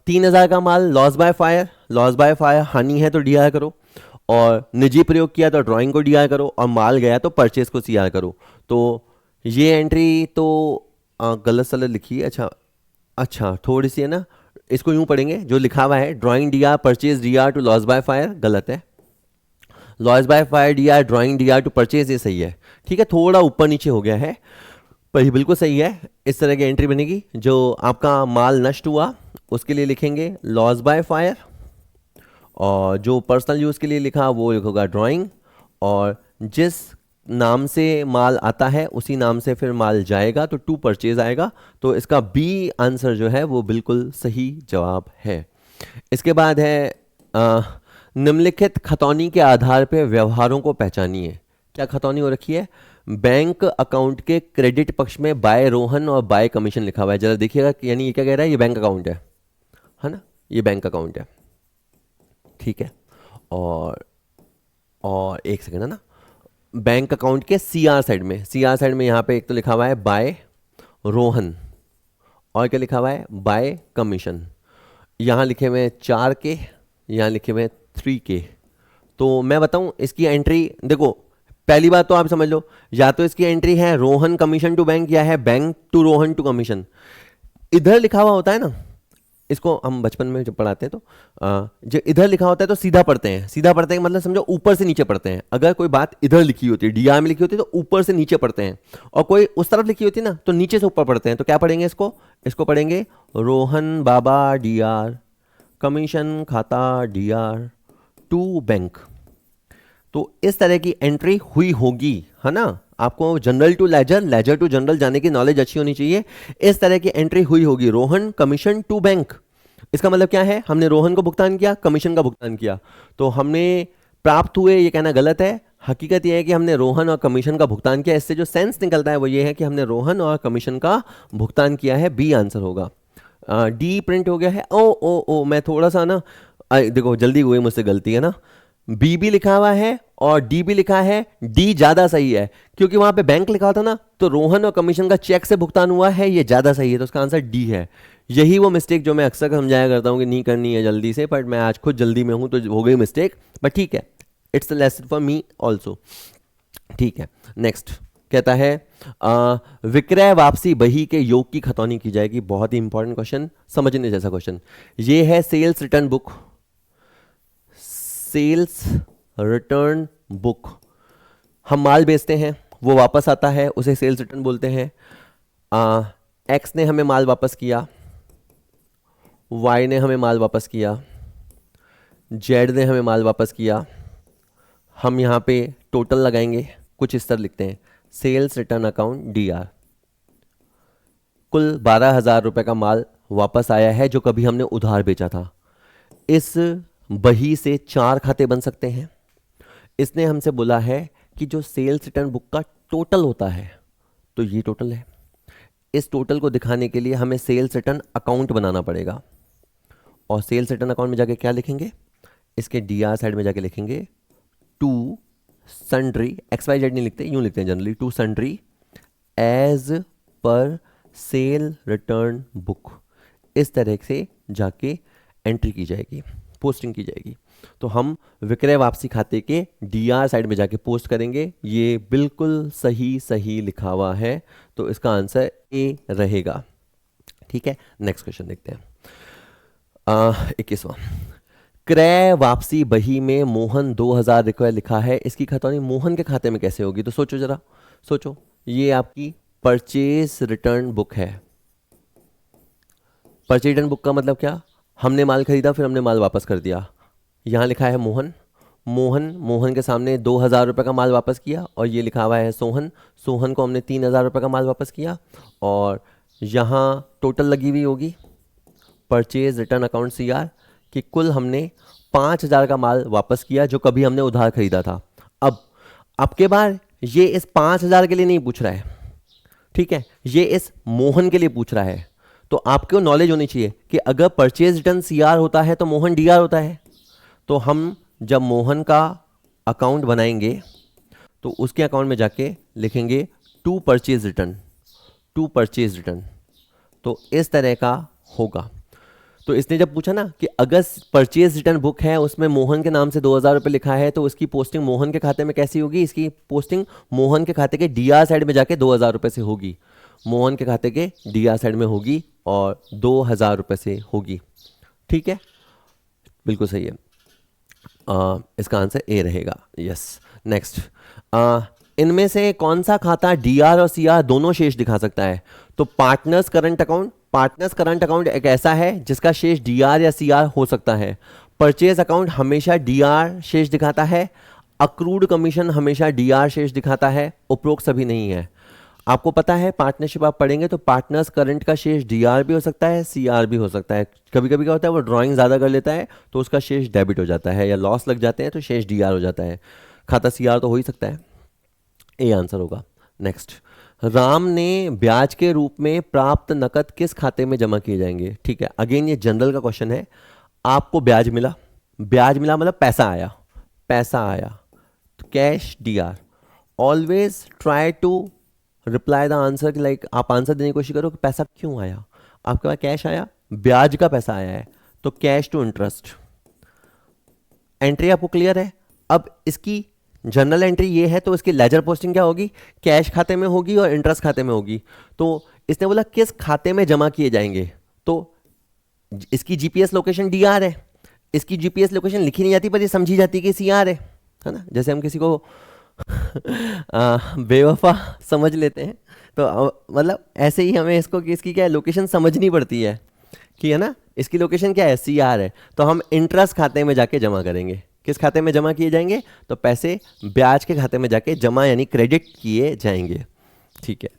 3,000 का माल loss by fire, loss by fire हानि है तो डी करो, और निजी प्रयोग किया तो ड्राइंग को डी करो, और माल गया तो परचेज को सी करो। तो ये एंट्री तो गलत सलत लिखी है। अच्छा अच्छा, थोड़ी सी है ना, इसको यूं पढ़ेंगे जो लिखा हुआ है, drawing D purchase D to loss by fire, गलत है। Loss by fire D drawing D to purchase, ये सही है। ठीक है, थोड़ा ऊपर नीचे हो गया है पर ये बिल्कुल सही है। इस तरह की एंट्री बनेगी, जो आपका माल नष्ट हुआ उसके लिए लिखेंगे लॉस बाय फायर, और जो पर्सनल यूज़ के लिए लिखा वो होगा ड्राइंग, और जिस नाम से माल आता है उसी नाम से फिर माल जाएगा तो टू परचेज आएगा। तो इसका बी आंसर जो है वो बिल्कुल सही जवाब है। इसके बाद है निम्नलिखित खतौनी के आधार पर व्यवहारों को पहचानिए। क्या खतौनी हो रखी है? बैंक अकाउंट के क्रेडिट पक्ष में बाय रोहन और बाय कमीशन लिखा हुआ है, जरा देखिएगा। यानी ये क्या कह रहा है? ये बैंक अकाउंट है ना, ये बैंक अकाउंट है, ठीक है। और एक सेकंड है ना, बैंक अकाउंट के सीआर साइड में, सीआर साइड में यहाँ पे एक तो लिखा हुआ है बाय रोहन, और क्या लिखा हुआ है? Bye commission. यहाँ लिखे हुए हैं 4K, यहाँ लिखे हुए हैं 3K। तो मैं बताऊं इसकी एंट्री, देखो पहली बात तो आप समझ लो, या तो इसकी एंट्री है रोहन कमीशन टू बैंक, या है bank to Rohan to commission. इधर लिखा हुआ होता है ना, इसको हम बचपन में जब पढ़ाते हैं तो जो इधर लिखा होता है तो सीधा पढ़ते हैं। सीधा पढ़ते हैं मतलब समझो ऊपर से नीचे पढ़ते हैं। अगर कोई बात इधर लिखी होती है, डीआर में लिखी होती है, तो ऊपर से नीचे पढ़ते हैं, और कोई उस तरफ लिखी होती है ना तो नीचे से ऊपर पढ़ते हैं। तो क्या पढ़ेंगे इसको? इसको पढ़ेंगे रोहन बाबा डीआर कमीशन खाता डीआर टू बैंक। तो इस तरह की एंट्री हुई होगी, है ना। आपको general to ledger, ledger to general जाने की नॉलेज अच्छी होनी चाहिए। इस तरह की एंट्री हुई होगी, रोहन कमीशन टू बैंक। इसका मतलब क्या है? हमने रोहन को भुगतान किया, कमीशन का भुगतान किया, तो हमने प्राप्त हुए, ये कहना गलत है। हकीकत यह है कि हमने रोहन और कमीशन का भुगतान किया। इससे जो सेंस निकलता है वो ये है कि हमने रोहन और कमीशन का भुगतान किया है। बी आंसर होगा। डी प्रिंट हो गया है। ओ ओ ओ, मैं थोड़ा सा ना, देखो जल्दी हुई मुझसे, गलती है ना। बी भी लिखा हुआ है और डी भी लिखा है, डी ज्यादा सही है, क्योंकि वहां पे बैंक लिखा था ना, तो रोहन और कमीशन का चेक से भुगतान हुआ है, ये ज्यादा सही है। तो उसका आंसर डी है। यही वो मिस्टेक जो मैं अक्सर समझाया करता हूं कि नहीं करनी है जल्दी से, बट मैं आज खुद जल्दी में हूं तो हो गई मिस्टेक, बट ठीक है, it's a lesson for me also. ठीक है, नेक्स्ट कहता है विक्रय वापसी बही के योग की खतौनी की जाएगी। बहुत ही इंपॉर्टेंट क्वेश्चन, समझने जैसा क्वेश्चन। ये है sales return book, sales return book. हम माल बेचते हैं, वो वापस आता है, उसे सेल्स रिटर्न बोलते हैं। एक्स ने हमें माल वापस किया, वाई ने हमें माल वापस किया, जेड ने हमें माल वापस किया। हम यहाँ पे टोटल लगाएंगे, कुछ इस तरह लिखते हैं, सेल्स रिटर्न अकाउंट डीआर। कुल 12,000 रुपये का माल वापस आया है जो कभी हमने उधार बेचा था। इस बही से 4 खाते बन सकते हैं। इसने हमसे बोला है कि जो सेल्स रिटर्न बुक का टोटल होता है, तो ये टोटल है। इस टोटल को दिखाने के लिए हमें सेल्स रिटर्न अकाउंट बनाना पड़ेगा, और सेल्स रिटर्न अकाउंट में जाके क्या लिखेंगे? इसके डीआर साइड में जाके लिखेंगे to sundry, X Y Z नहीं लिखते, यूं लिखते हैं generally, to sundry as per sale return book. इस तरह से जाके एंट्री की जाएगी, पोस्टिंग की जाएगी। तो हम विक्रय वापसी खाते के डीआर साइड में जाके पोस्ट करेंगे। ये बिल्कुल सही सही लिखा हुआ है, तो इसका आंसर ए रहेगा। ठीक है, नेक्स्ट क्वेश्चन देखते हैं। 21वां, क्रय वापसी बही में मोहन 2,000 रुपये लिखा है, इसकी खतौनी मोहन के खाते में कैसे होगी? तो सोचो जरा, सोचो। ये आपकी परचेज रिटर्न बुक है। परचेज रिटर्न बुक का मतलब क्या? हमने माल खरीदा, फिर हमने माल वापस कर दिया। यहाँ लिखा है मोहन, मोहन के सामने 2,000 रुपये का माल वापस किया, और ये लिखा हुआ है सोहन, सोहन को हमने 3,000 रुपये का माल वापस किया। और यहाँ टोटल लगी हुई होगी परचेज रिटर्न अकाउंट सीआर, कि कुल हमने 5,000 का माल वापस किया जो कभी हमने उधार खरीदा था। अब के बार ये इस 5,000 के लिए नहीं पूछ रहा है, ठीक है, ये इस मोहन के लिए पूछ रहा है। तो आपको नॉलेज होनी चाहिए कि अगर परचेज रिटर्न सीआर होता है तो मोहन डीआर होता है। तो हम जब मोहन का अकाउंट बनाएंगे तो उसके अकाउंट में जाके लिखेंगे to purchase return, to purchase return. तो इस तरह का होगा। तो इसने जब पूछा ना कि अगर परचेज रिटर्न बुक है उसमें मोहन के नाम से 2,000 रुपये लिखा है तो उसकी पोस्टिंग मोहन के खाते में कैसी होगी, इसकी पोस्टिंग मोहन के खाते के डीआर साइड में जाके 2,000 रुपये से होगी, मोहन के खाते के डीआर साइड में होगी और 2,000 रुपये से होगी। ठीक है, बिल्कुल सही है। इसका आंसर ए रहेगा। यस। नेक्स्ट, इनमें से कौन सा खाता डीआर और सीआर दोनों शेष दिखा सकता है? तो partners current account, partners current account एक ऐसा है जिसका शेष डीआर या सीआर हो सकता है। परचेज अकाउंट हमेशा डीआर शेष दिखाता है, अक्रूड कमीशन हमेशा डीआर शेष दिखाता है, उपरोक्त सभी नहीं है। आपको पता है पार्टनरशिप आप पढ़ेंगे तो पार्टनर्स करंट का शेष डीआर भी हो सकता है, सीआर भी हो सकता है। कभी कभी क्या होता है वो ड्राइंग ज़्यादा कर लेता है तो उसका शेष डेबिट हो जाता है, या लॉस लग जाते हैं तो शेष डीआर हो जाता है। खाता सीआर तो हो ही सकता है। ए आंसर होगा। नेक्स्ट, राम ने ब्याज के रूप में प्राप्त नकद किस खाते में जमा किए जाएंगे? ठीक है, अगेन ये जनरल का क्वेश्चन है। आपको ब्याज मिला, ब्याज मिला मतलब पैसा आया, पैसा आया तो cash DR. Always try to reply the answer, like आप आंसर देने की कोशिश करो कि पैसा क्यों आया। आपके पास कैश आया, ब्याज का पैसा आया है तो कैश टू इंटरेस्ट। एंट्री आपको क्लियर है? अब इसकी जनरल एंट्री ये है तो इसकी लेजर पोस्टिंग क्या होगी? कैश खाते में होगी और इंटरेस्ट खाते में होगी। तो इसने बोला किस खाते में जमा किए जाएंगे, तो इसकी जीपीएस लोकेशन डीआर है। इसकी जीपीएस लोकेशन लिखी नहीं जाती पर ये समझी जाती है कि सीआर है ना। जैसे हम किसी को बेवफा समझ लेते हैं तो मतलब ऐसे ही हमें इसको कि इसकी क्या है लोकेशन समझनी पड़ती है कि है ना, इसकी लोकेशन क्या है, सीआर है। तो हम इंटरेस्ट खाते में जाके जमा करेंगे। किस खाते में जमा किए जाएंगे? तो पैसे ब्याज के खाते में जाके जमा यानी क्रेडिट किए जाएंगे। ठीक है,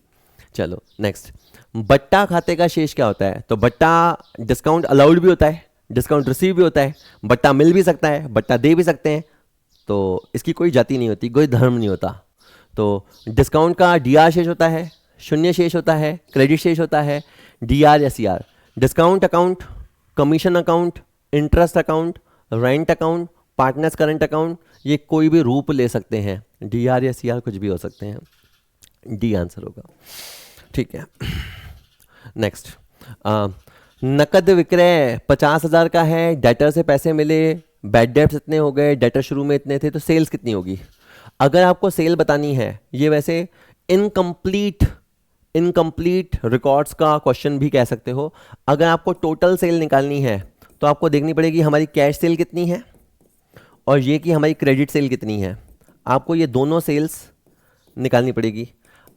चलो नेक्स्ट। बट्टा खाते का शेष क्या होता है? तो बट्टा डिस्काउंट अलाउड भी होता है, डिस्काउंट रिसीव भी होता है, बट्टा मिल भी सकता है, बट्टा दे भी सकते हैं। तो इसकी कोई जाति नहीं होती, कोई धर्म नहीं होता। तो डिस्काउंट का डीआर शेष होता है, शून्य शेष होता है, क्रेडिट शेष होता है, डीआर या CR. Discount account, commission account, interest account, rent account, partners current account, ये कोई भी रूप ले सकते हैं, डीआर या सीआर कुछ भी हो सकते हैं। डी आंसर होगा। ठीक है, नेक्स्ट। नकद विक्रय 50,000 का है, डेटर से पैसे मिले, बैड डेट्स इतने हो गए, डेटर शुरू में इतने थे, तो सेल्स कितनी होगी? अगर आपको सेल बतानी है, ये वैसे इनकम्प्लीट रिकॉर्ड्स का क्वेश्चन भी कह सकते हो। अगर आपको टोटल सेल निकालनी है तो आपको देखनी पड़ेगी हमारी कैश सेल कितनी है और ये कि हमारी क्रेडिट सेल कितनी है। आपको ये दोनों सेल्स निकालनी पड़ेगी।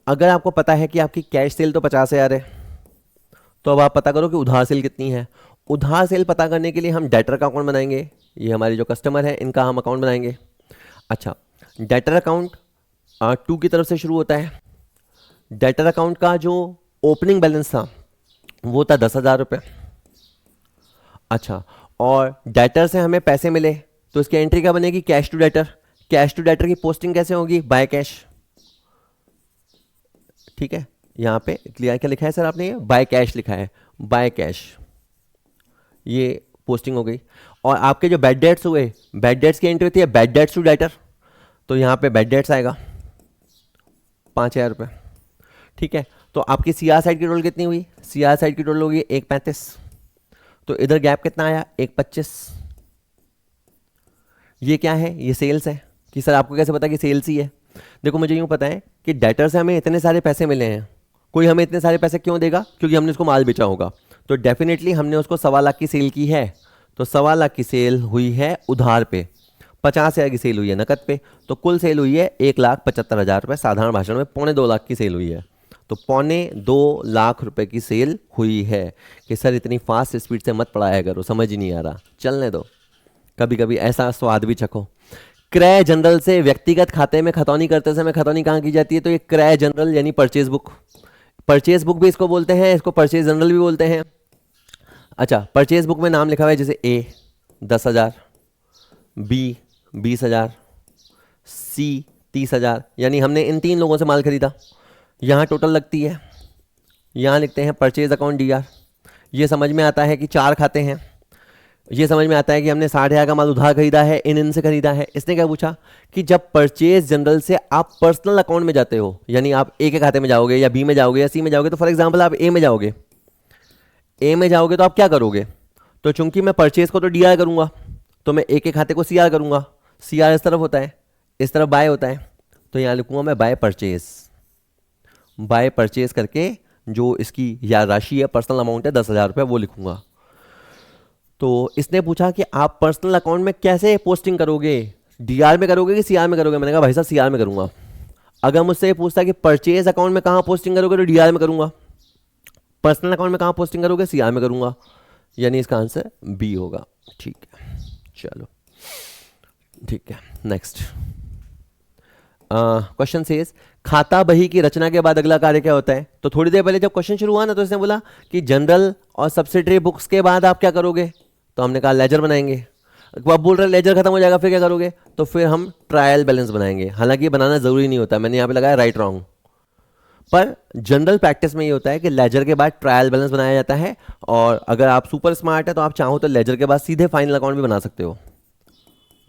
अगर आपको पता है कि आपकी कैश सेल तो 50,000 है तो अब आप पता करो कि उधार सेल कितनी है। उधार सेल पता करने के लिए हम डेटर का अकाउंट बनाएंगे, ये हमारे जो कस्टमर है इनका हम अकाउंट बनाएंगे। अच्छा, डेटर अकाउंट 2 की तरफ से शुरू होता है। डेटर अकाउंट का जो ओपनिंग बैलेंस था वो था 10,000 रुपये। अच्छा, और डेटर से हमें पैसे मिले तो इसकी एंट्री क्या बनेगी? Cash to debtor. Cash to debtor की पोस्टिंग कैसे होगी? By cash. ठीक है, यहाँ पे क्लियर क्या लिखा है सर आपने? ये बाय कैश लिखा है, बाय कैश, ये पोस्टिंग हो गई। और आपके जो बैड डेट्स हुए, बैड डेट्स की एंट्री होती है बैड डेट्स टू डेटर, तो यहाँ पे बैड डेट्स आएगा 5,000 रुपये। ठीक है, तो आपकी सीआर साइड की टोटल कितनी हुई? सीआर साइड की टोटल होगी 135, तो इधर गैप कितना आया? 125। ये क्या है? ये सेल्स है। कि सर आपको कैसे पता कि सेल्स ही है? देखो मुझे यूँ पता है कि डेटर से हमें इतने सारे पैसे मिले हैं। कोई हमें इतने सारे पैसे क्यों देगा? क्योंकि हमने उसको माल बेचा होगा। तो डेफिनेटली हमने उसको 1.25 की सेल की है, तो 1.25 की सेल हुई है उधार पे, 50,000 की सेल हुई है नकद पे, तो कुल सेल हुई है 1,75,000 रुपये। साधारण भाषण में 2.25 की सेल हुई है। तो 2.25 रुपये की सेल हुई है। कि सर इतनी फास्ट स्पीड से मत पढ़ाया करो, समझ ही नहीं आ रहा, चलने दो, कभी कभी ऐसा स्वाद भी चखो। क्रय जनरल से व्यक्तिगत खाते में खतौनी करते समय खतौनी कहाँ की जाती है? तो ये क्रय जनरल यानी परचेज बुक, परचेज बुक भी इसको बोलते हैं, इसको परचेज जनरल भी बोलते हैं। अच्छा, परचेज बुक में नाम लिखा हुआ है जैसे ए 10,000, बी 20,000, सी 30,000, यानी हमने इन 3 लोगों से माल खरीदा। यहाँ टोटल लगती है, यहाँ लिखते हैं परचेज अकाउंट डी आर। ये समझ में आता है कि 4 खाते हैं, ये समझ में आता है कि हमने 60,000 का माल उधार खरीदा है, इन से खरीदा है। इसने क्या पूछा कि जब परचेज जनरल से आप पर्सनल अकाउंट में जाते हो, यानी आप ए के खाते में जाओगे या बी में जाओगे या सी में जाओगे, तो फॉर एग्जांपल आप ए में जाओगे, तो आप क्या करोगे? तो चूंकि मैं परचेज को तो डी आर करूंगा, तो मैं ए के खाते को सी आर करूंगा। सी आर इस तरफ होता है, इस तरफ बाय होता है, तो यहाँ लिखूंगा मैं बाय परचेज करके जो इसकी या राशि है, पर्सनल अमाउंट है 10,000 रुपये, वो लिखूंगा। तो इसने पूछा कि आप पर्सनल अकाउंट में कैसे पोस्टिंग करोगे, डीआर में करोगे कि सीआर में करोगे? मैंने कहा भाई साहब सीआर में करूंगा। अगर मुझसे पूछता कि परचेज अकाउंट में कहाँ पोस्टिंग करोगे, तो डीआर में करूंगा। पर्सनल अकाउंट में कहाँ पोस्टिंग करोगे, सीआर में करूंगा, यानी इसका आंसर बी होगा। ठीक है, चलो ठीक है। नेक्स्ट क्वेश्चन सेज खाता बही की रचना के बाद अगला कार्य क्या होता है? तो थोड़ी देर पहले जब क्वेश्चन शुरू हुआ ना, तो इसने बोला कि जनरल और सब्सिडरी बुक्स के बाद आप क्या करोगे? तो हमने कहा लेजर बनाएंगे। अब बोल रहे लेजर खत्म हो जाएगा फिर क्या करोगे? तो फिर हम ट्रायल बैलेंस बनाएंगे। हालांकि बनाना जरूरी नहीं होता, मैंने यहाँ पे लगाया राइट रॉन्ग, पर जनरल प्रैक्टिस में ये होता है कि लेजर के बाद ट्रायल बैलेंस बनाया जाता है। और अगर आप सुपर स्मार्ट है तो आप चाहो तो लेजर के बाद सीधे फाइनल अकाउंट भी बना सकते हो।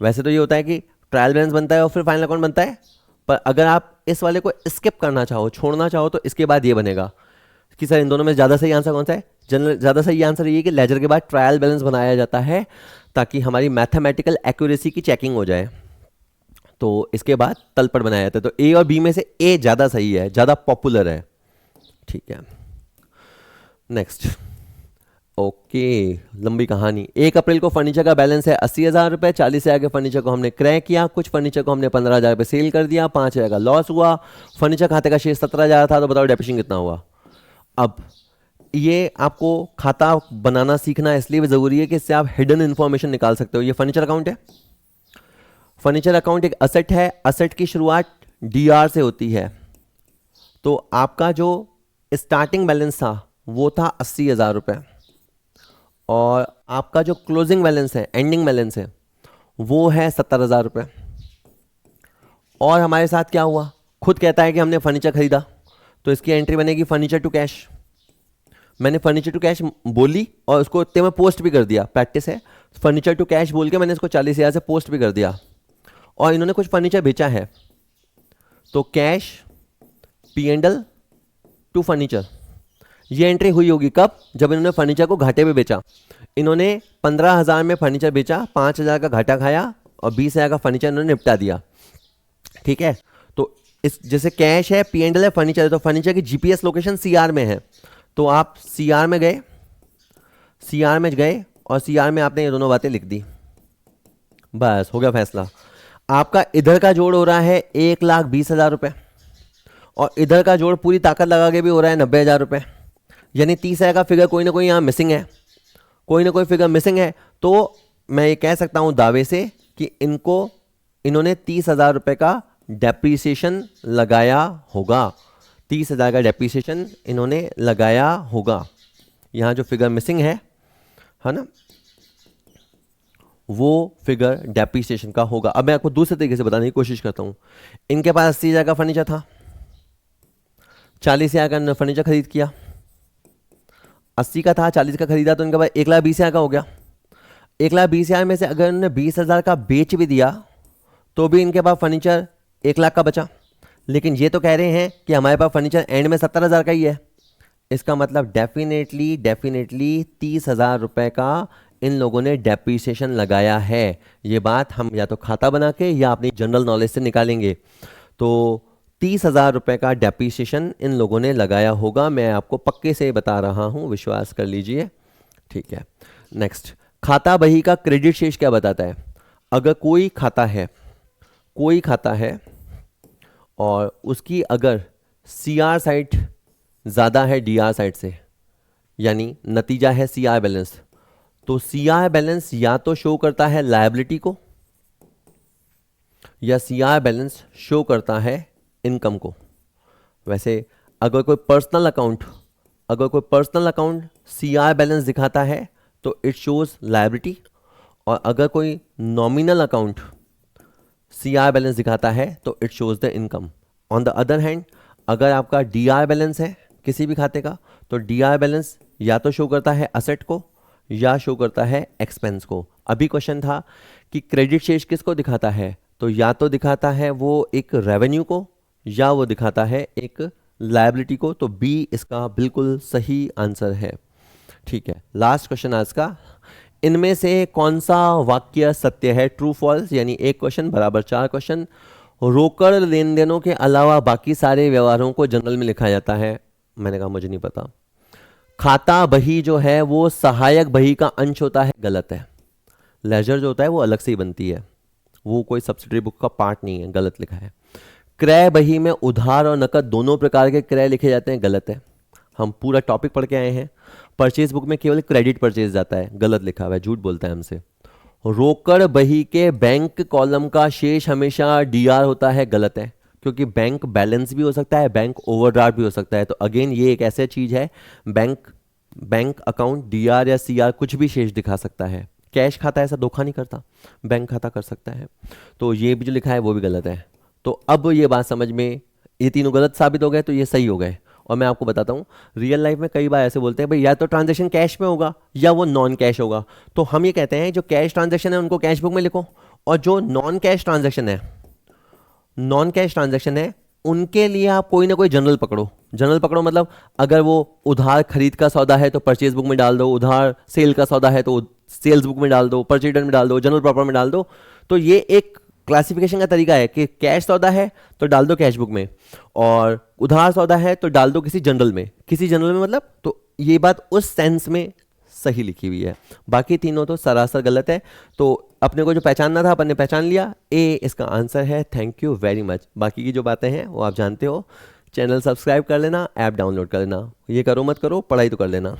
वैसे तो ये होता है कि ट्रायल बैलेंस बनता है और फिर फाइनल अकाउंट बनता है, पर अगर आप इस वाले को स्किप करना चाहो, छोड़ना चाहो, तो इसके बाद ये बनेगा कि सर इन दोनों में ज़्यादा सही आंसर कौन सा है? जनरल ज़्यादा सही आंसर ये कि लेजर के बाद ट्रायल बैलेंस बनाया जाता है, ताकि हमारी मैथमेटिकल एक्यूरेसी की चेकिंग हो जाए। तो इसके बाद तलपट बनाया जाता है। तो ए और बी में से ए ज़्यादा सही है, ज़्यादा पॉपुलर है। ठीक है, नेक्स्ट। ओके, लंबी कहानी। 1 अप्रैल को फर्नीचर का बैलेंस है 80,000 रुपये। 40 से आगे फर्नीचर को हमने क्रय किया, कुछ फर्नीचर को हमने 15,000 रुपये सेल कर दिया, 5,000 का लॉस हुआ। फर्नीचर खाते का शेष 17,000 था, तो बताओ डेप्रिसिएशन कितना हुआ? अब ये आपको खाता बनाना सीखना इसलिए भी ज़रूरी है कि इससे आप हिडन इन्फॉर्मेशन निकाल सकते हो। ये फर्नीचर अकाउंट है, फर्नीचर अकाउंट एक असेट है, असेट की शुरुआत डीआर से होती है। तो आपका जो स्टार्टिंग बैलेंस था वो था 80,000 रुपये, और आपका जो क्लोजिंग बैलेंस है, एंडिंग बैलेंस है, वो है 70,000 रुपये। और हमारे साथ क्या हुआ? खुद कहता है कि हमने फर्नीचर खरीदा, तो इसकी एंट्री बनेगी फर्नीचर टू कैश। मैंने फर्नीचर टू कैश बोली और उसको इतने में पोस्ट भी कर दिया, प्रैक्टिस है। फर्नीचर टू कैश बोल के मैंने इसको 40,000 से पोस्ट भी कर दिया, और इन्होंने कुछ फर्नीचर बेचा है, तो कैश P&L टू फर्नीचर, ये एंट्री हुई होगी कब? जब इन्होंने फर्नीचर को घाटे में बेचा। इन्होंने 15,000 में फर्नीचर बेचा, 5,000 का घाटा खाया और 20,000 का फर्नीचर इन्होंने निपटा दिया। ठीक है, तो इस जैसे कैश है, P&L है, फर्नीचर है, तो फर्नीचर की जीपीएस लोकेशन सीआर में है। तो आप सीआर में गए, और सीआर में आपने ये दोनों बातें लिख दी, बस हो गया फैसला। आपका इधर का जोड़ हो रहा है 1,20,000 रुपये, और इधर का जोड़ पूरी ताकत लगा के भी हो रहा है 90,000 रुपये, यानी 30,000 का फिगर कोई ना कोई यहाँ मिसिंग है, कोई ना कोई फिगर मिसिंग है। तो मैं ये कह सकता हूँ दावे से कि इन्होंने 30,000 रुपये का डेप्रीसिएशन लगाया होगा। 30,000 का डेप्रीसिएशन इन्होंने लगाया होगा। यहाँ जो फिगर मिसिंग है ना, वो फिगर डेप्रीसिएशन का होगा। अब मैं आपको दूसरे तरीके से बताने की कोशिश करता हूँ। इनके पास 80,000 का फर्नीचर था, 40,000 का फर्नीचर खरीद किया। 80 का था, 40 का खरीदा, तो इनके पास 1,20,000 का हो गया। 1,20,000 में से अगर इन्होंने 20,000 का बेच भी दिया, तो भी इनके पास फर्नीचर 1,00,000 का बचा। लेकिन ये तो कह रहे हैं कि हमारे पास फर्नीचर एंड में 70,000 का ही है। इसका मतलब डेफिनेटली 30,000 रुपये का इन लोगों ने डेप्रीसिएशन लगाया है। ये बात हम या तो खाता बना के या अपनी जनरल नॉलेज से निकालेंगे। तो 30,000 रुपये का डेप्रीसिएशन इन लोगों ने लगाया होगा, मैं आपको पक्के से बता रहा हूँ, विश्वास कर लीजिए। ठीक है, नेक्स्ट। खाता बही का क्रेडिट शेष क्या बताता है? अगर कोई खाता है और उसकी अगर सीआर साइड ज़्यादा है डीआर साइड से, यानी नतीजा है सीआर बैलेंस, तो सीआर बैलेंस या तो शो करता है लायबिलिटी को, या सीआर बैलेंस शो करता है इनकम को। वैसे अगर कोई पर्सनल अकाउंट सीआर बैलेंस दिखाता है तो इट शोज लायबिलिटी, और अगर कोई नॉमिनल अकाउंट CR बैलेंस दिखाता है तो it shows the income. On the other hand अगर आपका DR बैलेंस है किसी भी खाते का तो DR बैलेंस या तो शो करता है असेट को या शो करता है एक्सपेंस को। अभी क्वेश्चन था कि क्रेडिट शेष किसको दिखाता है, तो या तो दिखाता है वो एक रेवेन्यू को या वो दिखाता है एक लायबिलिटी को। तो बी इसका बिल्कुल सही आंसर है। ठीक है, लास्ट क्वेश्चन आज का, इनमें से कौन सा वाक्य सत्य है, ट्रू फॉल्स, यानी एक क्वेश्चन बराबर 4 क्वेश्चन। रोकड़ लेन देनों के अलावा बाकी सारे व्यवहारों को जनरल में लिखा जाता है। मैंने कहा मुझे नहीं पता। खाता बही जो है वो सहायक बही का अंश होता है, गलत है। लेजर जो होता है वो अलग से ही बनती है, वो कोई सब्सिडरी बुक का पार्ट नहीं है, गलत लिखा है। क्रय बही में उधार और नकद दोनों प्रकार के क्रय लिखे जाते हैं, गलत है। हम पूरा टॉपिक पढ़ के आए हैं। परचेज बुक में केवल क्रेडिट परचेज जाता है, गलत लिखा हुआ है, झूठ बोलता है हमसे। रोकड़ बही के बैंक कॉलम का शेष हमेशा DR होता है, गलत है, क्योंकि बैंक बैलेंस भी हो सकता है, बैंक ओवरड्राफ्ट भी हो सकता है। तो अगेन ये एक ऐसी चीज है, बैंक अकाउंट DR या CR कुछ भी शेष दिखा सकता है। कैश खाता ऐसा धोखा नहीं करता, बैंक खाता कर सकता है। तो ये भी जो लिखा है वो भी गलत है। तो अब ये बात समझ में, ये तीनों गलत साबित हो गए तो ये सही हो गए। और मैं आपको बताता हूँ, रियल लाइफ में कई बार ऐसे बोलते हैं भाई या तो ट्रांजैक्शन कैश में होगा या वो नॉन कैश होगा। तो हम ये कहते हैं जो कैश ट्रांजैक्शन है उनको कैश बुक में लिखो, और जो नॉन कैश ट्रांजैक्शन है उनके लिए आप कोई ना कोई जनरल पकड़ो। मतलब अगर वो उधार खरीद का सौदा है तो परचेज बुक में डाल दो, उधार सेल का सौदा है तो सेल्स बुक में डाल दो, परचेज रिटर्न में डाल दो, जनरल प्रॉपर में डाल दो। तो ये एक क्लासिफिकेशन का तरीका है कि कैश सौदा है तो डाल दो कैश बुक में, और उधार सौदा है तो डाल दो किसी जनरल में मतलब। तो ये बात उस सेंस में सही लिखी हुई है, बाकी तीनों तो सरासर गलत है। तो अपने को जो पहचानना था अपन ने पहचान लिया, ए इसका आंसर है। Thank you very much. बाकी की जो बातें हैं वो आप जानते हो। चैनल सब्सक्राइब कर लेना, ऐप डाउनलोड कर लेना, ये करो मत करो, पढ़ाई तो कर लेना।